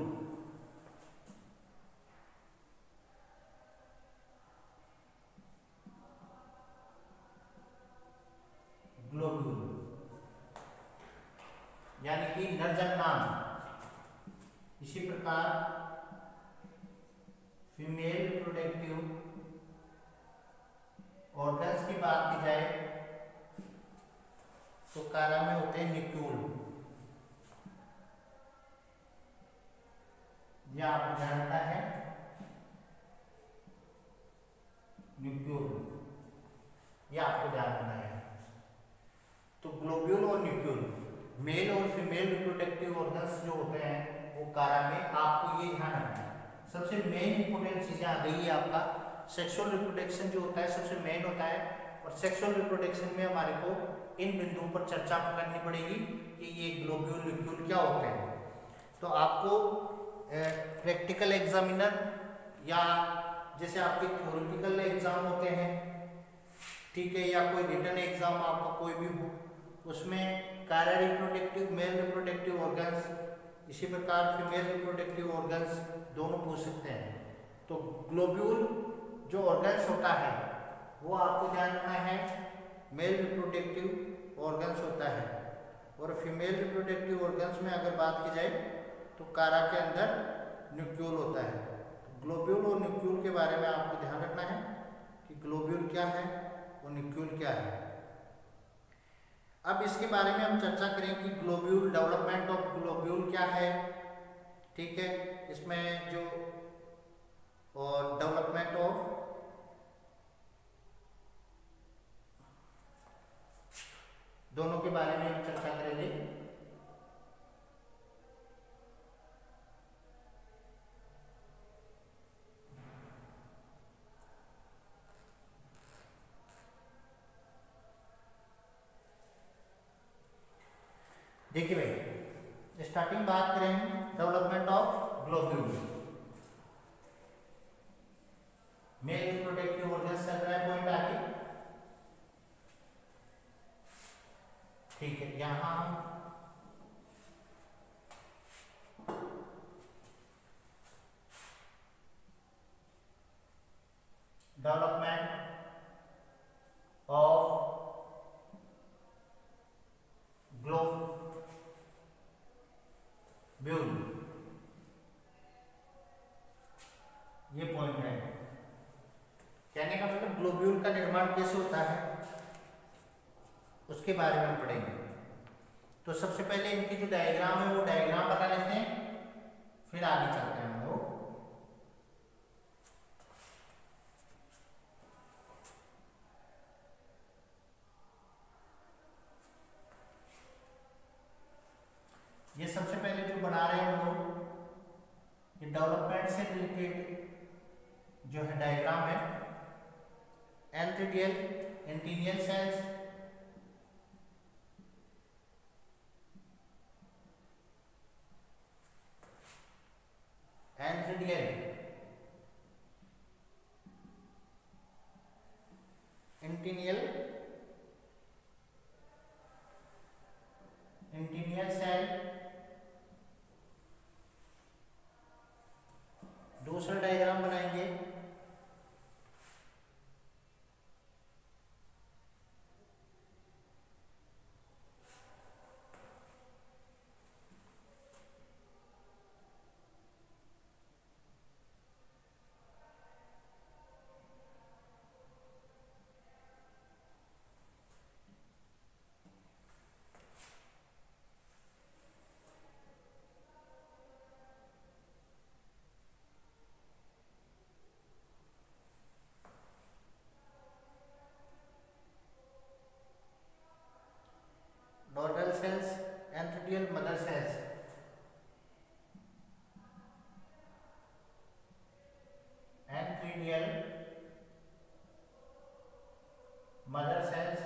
यानी कि नरजननांग। इसी प्रकार फीमेल रिप्रोडक्टिव ऑर्गन्स की बात की जाए तो कारा में होते हैं न्यूक्यूल। यह आपको जानता है, न्यूक्यूल, यह आपको जानना है। तो ग्लोब्यूल और न्यूक्यूल, मेल और फीमेल रिप्रोडक्टिव ऑर्गन्स जो होते हैं वो कारा में, आपको ये ध्यान रखना है। सबसे मेन इंपोर्टेंट चीजें आ गई है आपका सेक्सुअल रिप्रोडक्शन जो होता है सबसे मेन होता है, और सेक्सुअल रिप्रोडक्शन में हमारे को इन बिंदुओं पर चर्चा करनी पड़ेगी कि ये ग्लोब्यूल न्यूक्यूल क्या होते हैं। तो आपको प्रैक्टिकल एग्जामिनर या जैसे आपके थ्योरेटिकल एग्जाम होते हैं, ठीक है, या कोई रिटन एग्जाम आपका कोई भी हो, उसमें कारा रिप्रोडक्टिव मेल रिप्रोडक्टिव ऑर्गन्स, इसी प्रकार फीमेल रिप्रोडक्टिव ऑर्गन्स दोनों पूछ सकते हैं। तो ग्लोब्यूल जो ऑर्गन्स होता है वो आपको ध्यान रखना है मेल रिप्रोडक्टिव ऑर्गन्स होता है, और फीमेल रिप्रोडक्टिव ऑर्गन्स में अगर बात की जाए तो कारा के अंदर न्यूक्यूल होता है। ग्लोब्यूल और न्यूक्यूल के बारे में आपको ध्यान रखना है कि ग्लोब्यूल क्या है और न्यूक्यूल क्या है। अब इसके बारे में हम चर्चा करें कि ग्लोब्यूल, डेवलपमेंट ऑफ ग्लोब्यूल क्या है, ठीक है, इसमें जो और डेवलपमेंट ऑफ दोनों के बारे में हम चर्चा करेंगे। देखिए भाई, स्टार्टिंग बात करें development of globule. Male protective organ चल रहा है पॉइंट आगे, ठीक है। यहां डेवलपमेंट ऑफ ग्लोब्यूल, ये पॉइंट है। कहने का मतलब ग्लोब्यूल का निर्माण कैसे होता है उसके बारे में हम पढ़ेंगे। तो सबसे पहले इनकी जो डायग्राम है वो डायग्राम बना लेते हैं, फिर आगे चलते हैं हम लोग। ये सबसे पहले जो बना रहे हैं हम लोग, ये डेवलपमेंट से रिलेटेड जो है डायग्राम है। Antheridial antennal cells, antheridial antennal cell, दूसरा डायग्राम बनाएंगे nodal cells, antheridial mother cells, antheridial mother cells,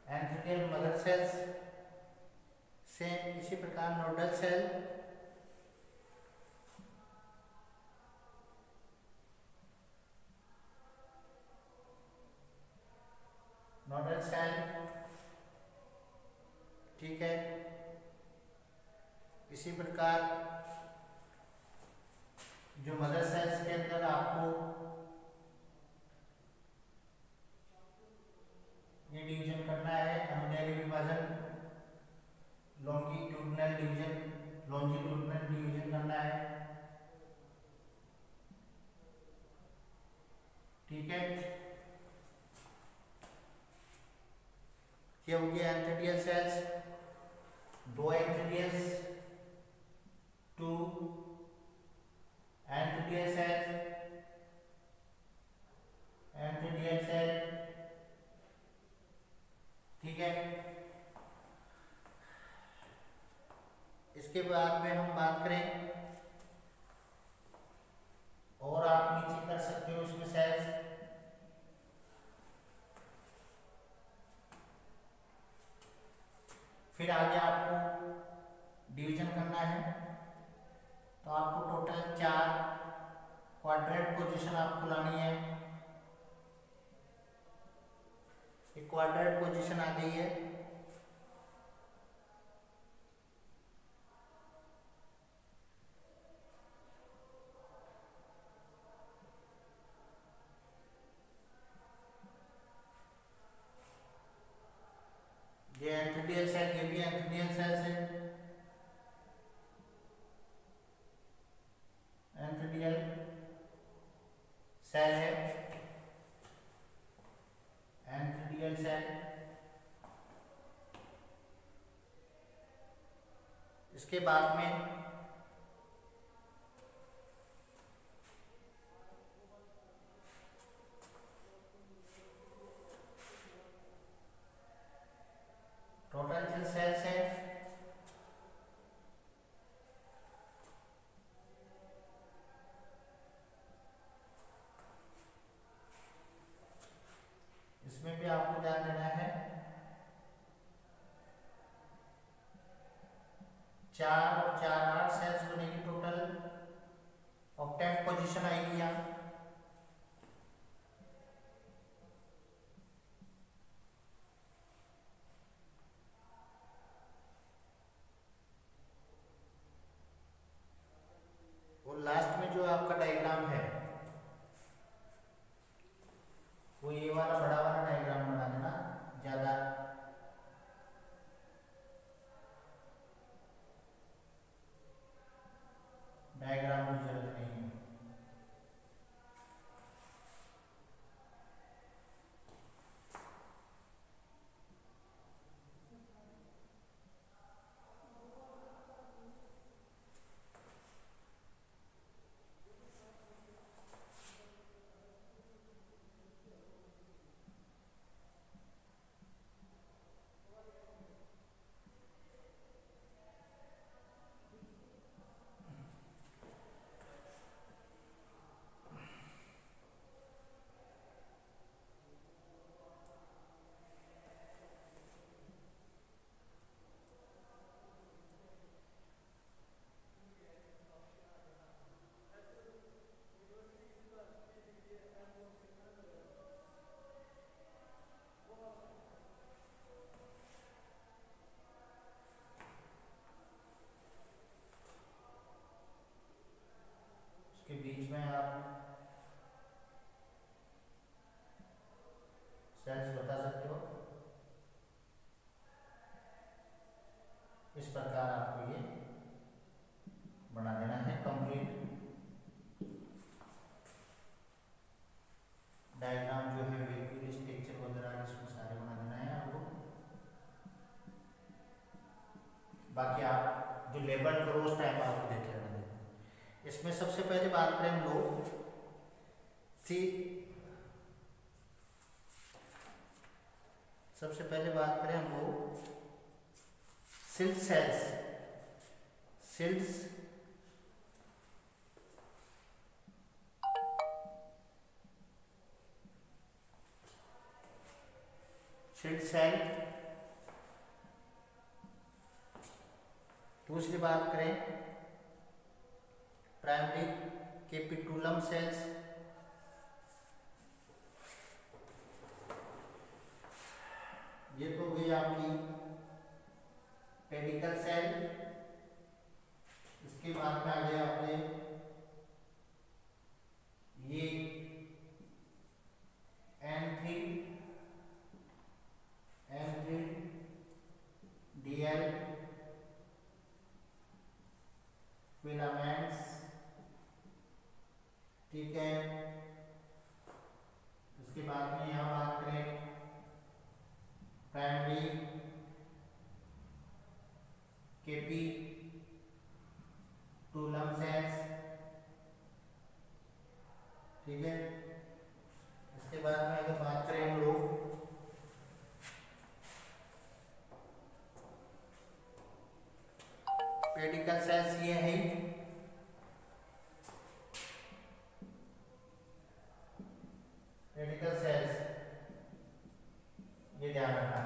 antheridial mother cells से इसी प्रकार नोडल सेल, नोडल सेल, ठीक है। इसी प्रकार जो मदर सेल्स के अंदर आपको ये डिवीजन करना है, अनुदैर्घ्य विभाजन, लॉन्गिट्यूडिनल डिवीजन करना है, ठीक है। ये हो गया एंथ्रीडियल सेल्स, दो एंथ्रीडियल्स, टू एंथ्रीडियल सेल, ठीक है। इसके बाद में हम बात करें, और आप नीचे कर सकते हो इसमें सेल्स, फिर आगे आपको डिवीजन करना है। तो आपको टोटल 4 क्वाड्रेंट पोजीशन आपको लानी है। एक क्वाड्रेंट पोजीशन आ गई है, ये एंथ्रीडियल सेल, ये भी एंथ्रीडियल सेल है, एंथ्रीडियल सेल है, एंथ्रीडियल सेल। इसके बाद में टोटल जो सेल्स है इसमें भी आपको ध्यान देना है 4 और 4 8 सेल्स बनेगी टोटल, ऑक्टेट पोजीशन आएगी यहाँ। और लास्ट में जो आपका डायग्राम है वो ये वाला बड़ा वाला डायग्राम बना देना, ज्यादा डायग्राम की जरूरत नहीं है। इसके बीच में आप सेल्स बता सकते हो। इस प्रकार आपको ये बना देना है कंप्लीट डायग्राम जो है वेक्यूल स्ट्रक्चर वगैरह इसमें सारे बना देना है आपको। बाकी आप जो लेबर क्रॉस टाइप आपको देख लेना है। इसमें सबसे पहले बात करें हम लोग सबसे पहले बात करें हम लोग सिल्क सेल्स, सिल्क सेल। दूसरी बात करें प्राइमरी कैपिटुलम सेल्स, ये तो गई आपकी पेडिकल सेल। इसके बाद में आ गया आपके ये N3DL फिलामेंट्स, ठीक है। उसके बाद में यहाँ बात करें प्राइमरी कैपिटुलम सेल्स, ठीक है। इसके बाद में अगर बात करें हम लोग पेडिकल सेल्स, ये है पेडिकल सेल्स, ये ध्यान रखना है।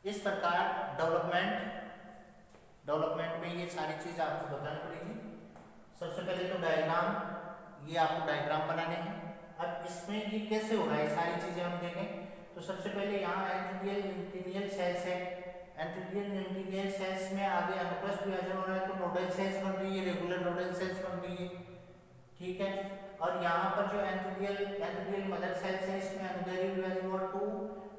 इस प्रकार डेवलपमेंट में ये सारी चीज आपको बतानी पड़ेगी। सबसे पहले तो डायग्राम, ये आपको डायग्राम बनाने हैं। अब इसमें ये कैसे होगा, ये सारी चीजें हम देखें तो सबसे पहले यहाँ एंथीडियल सेल्स है। एंथीडियल सेल्स में आगे अनुप्रस्थ विभाजन हो रहा है तो नोडल सेल्स बन रही है, रेगुलर नोडल सेल्स बन रही है, ठीक है। और यहाँ पर जो एंथीडियल मदर सेल्स है इसमें अनुदैर्घ्य विभाजन हुआ 2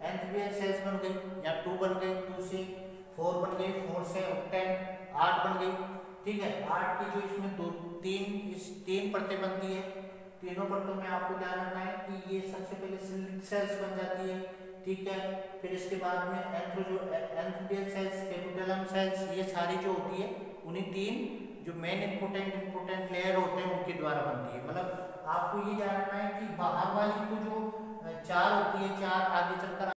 एंथीडियल सेल्स बन गई, या 2 बन गई, 2 से 4 बन गई, 4 से 10 8 बन गई, ठीक है। 8 की जो इसमें 3 परतें बनती है, तीनों परतों में आपको ध्यान रखना है कि ये सबसे पहले सिल्क सेल्स बन जाती है, ठीक है। फिर इसके बाद में एंथीडियल सेल्स, कैपिटुलम सेल्स, ये सारी जो होती है उन्हीं 3 जो मेन इंपोर्टेंट लेयर होते हैं उनके द्वारा बनती है। मतलब आपको ये जानना है कि बाहर वाली तो जो 4 होती है, 4 आगे चलकर